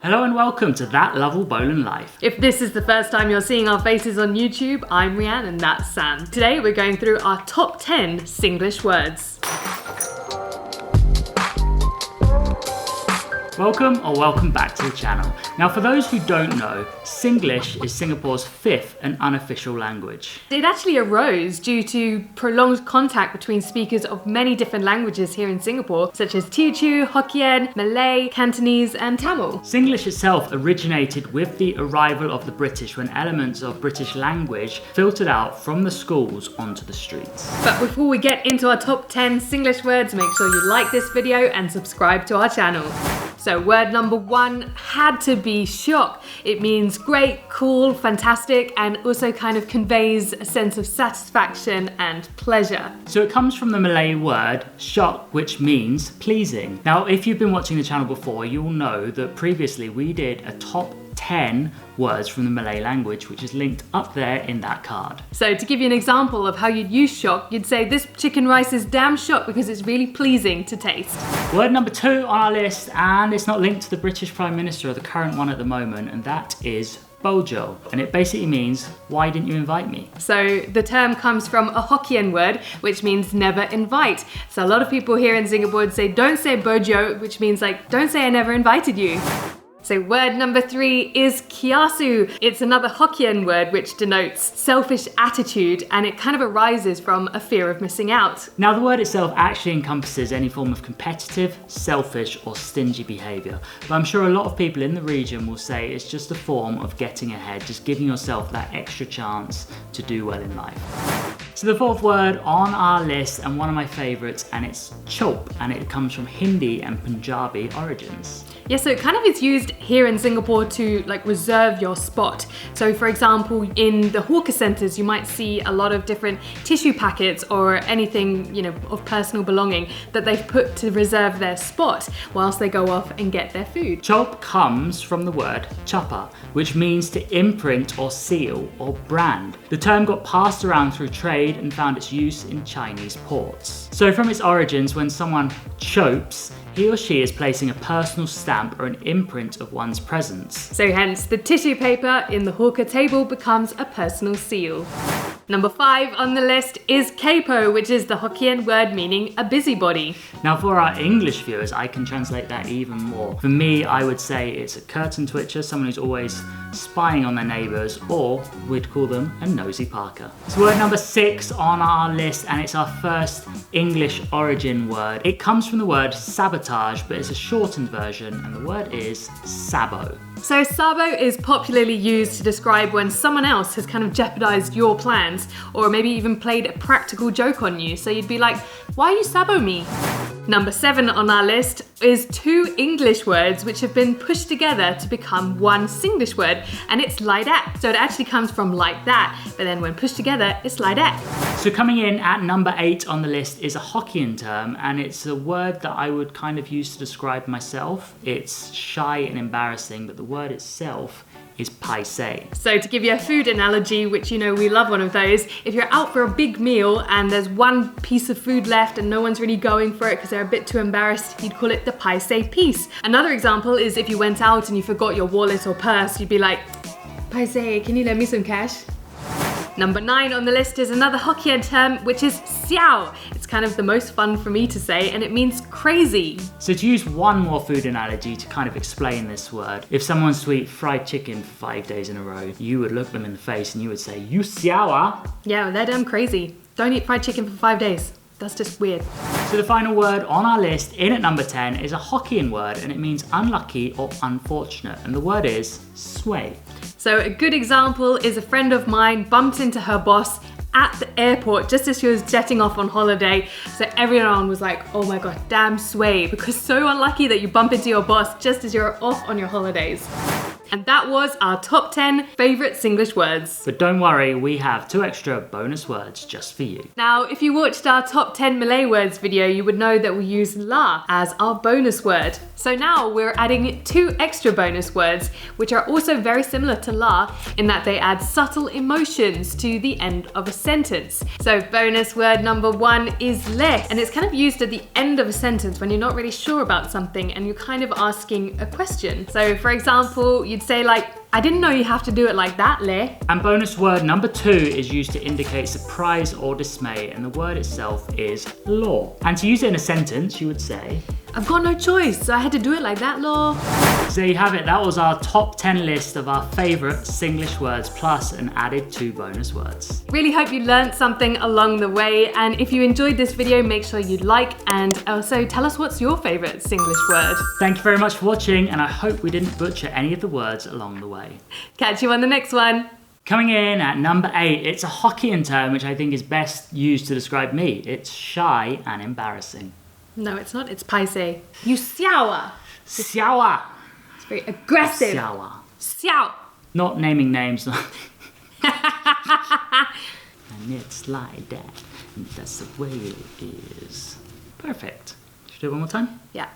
Hello and welcome to That Lovell-Boland Life. If this is the first time you're seeing our faces on YouTube, I'm Rianne and that's Sam. Today we're going through our top 10 Singlish words. Welcome or welcome back to the channel. Now for those who don't know, Singlish is Singapore's fifth and unofficial language. It actually arose due to prolonged contact between speakers of many different languages here in Singapore, such as Teochew, Hokkien, Malay, Cantonese and Tamil. Singlish itself originated with the arrival of the British when elements of British language filtered out from the schools onto the streets. But before we get into our top 10 Singlish words, make sure you like this video and subscribe to our channel. So word number 1 had to be shock. It means great, cool, fantastic, and also kind of conveys a sense of satisfaction and pleasure. So it comes from the Malay word shock, which means pleasing. Now, if you've been watching the channel before, you'll know that previously we did a top 10 words from the Malay language, which is linked up there in that card. So to give you an example of how you'd use shock, you'd say this chicken rice is damn shock because it's really pleasing to taste. Word number 2 on our list, and it's not linked to the British Prime Minister or the current one at the moment, and that is bojo, and it basically means, why didn't you invite me? So the term comes from a Hokkien word, which means never invite. So a lot of people here in Singapore would say, don't say bojo, which means like, don't say I never invited you. So word number 3 is kiasu. It's another Hokkien word which denotes selfish attitude, and it kind of arises from a fear of missing out. Now the word itself actually encompasses any form of competitive, selfish or stingy behaviour, but I'm sure a lot of people in the region will say it's just a form of getting ahead, just giving yourself that extra chance to do well in life. So the fourth word on our list, and one of my favourites, and it's chop, and it comes from Hindi and Punjabi origins. Yeah, so it kind of is used here in Singapore to like reserve your spot. So for example, in the hawker centres, you might see a lot of different tissue packets or anything, you know, of personal belonging that they've put to reserve their spot whilst they go off and get their food. Chop comes from the word chapa, which means to imprint or seal or brand. The term got passed around through trade and found its use in Chinese ports. So from its origins, when someone chopes, he or she is placing a personal stamp or an imprint of one's presence. So hence, the tissue paper in the hawker table becomes a personal seal. Number 5 on the list is capo, which is the Hokkien word meaning a busybody. Now for our English viewers, I can translate that even more. For me, I would say it's a curtain twitcher, someone who's always spying on their neighbours, or we'd call them a nosy Parker. It's word number 6 on our list, and it's our first English origin word. It comes from the word sabotage, but it's a shortened version, and the word is sabo. So sabo is popularly used to describe when someone else has kind of jeopardized your plans, or maybe even played a practical joke on you. So you'd be like, why you sabo me? Number 7 on our list is 2 English words which have been pushed together to become one Singlish word, and it's like that. So it actually comes from like that, but then when pushed together, it's like that. So coming in at number 8 on the list is a Hokkien term, and it's a word that I would kind of use to describe myself. It's shy and embarrassing, but the word itself is paise. So to give you a food analogy, which you know we love one of those, if you're out for a big meal and there's one piece of food left and no one's really going for it because they're a bit too embarrassed, you'd call it the paise piece. Another example is if you went out and you forgot your wallet or purse, you'd be like, paise, can you lend me some cash? Number 9 on the list is another Hokkien term, which is xiao. It's kind of the most fun for me to say, and it means crazy. So to use one more food analogy to kind of explain this word, if someone's to eat fried chicken for 5 days in a row, you would look them in the face and you would say, you xiao ah? Yeah, they're damn crazy. Don't eat fried chicken for 5 days. That's just weird. So the final word on our list, in at number 10, is a Hokkien word, and it means unlucky or unfortunate, and the word is sway. So a good example is a friend of mine bumped into her boss at the airport just as she was jetting off on holiday. So everyone was like, oh my god, damn sway, because so unlucky that you bump into your boss just as you're off on your holidays. And that was our top 10 favourite Singlish words. But don't worry, we have 2 extra bonus words just for you. Now, if you watched our top 10 Malay words video, you would know that we use la as our bonus word. So now we're adding 2 extra bonus words, which are also very similar to la in that they add subtle emotions to the end of a sentence. So bonus word number 1 is le, and it's kind of used at the end of a sentence when you're not really sure about something and you're kind of asking a question. So for example, you'd say like, I didn't know you have to do it like that, le. And bonus word number 2 is used to indicate surprise or dismay, and the word itself is law. And to use it in a sentence, you would say, I've got no choice, so I had to do it like that, law. So there you have it, that was our top 10 list of our favourite Singlish words, plus an added 2 bonus words. Really hope you learned something along the way, and if you enjoyed this video, make sure you like and also tell us what's your favourite Singlish word. Thank you very much for watching, and I hope we didn't butcher any of the words along the way. Catch you on the next one. Coming in at number 8, it's a Hokkien term which I think is best used to describe me. It's shy and embarrassing. No, it's not. It's paise. You xiao. Xiaoa. It's very aggressive. Xiaoa. Xiao. Not naming names. And it's like that. And that's the way it is. Perfect. Should we do it one more time? Yeah.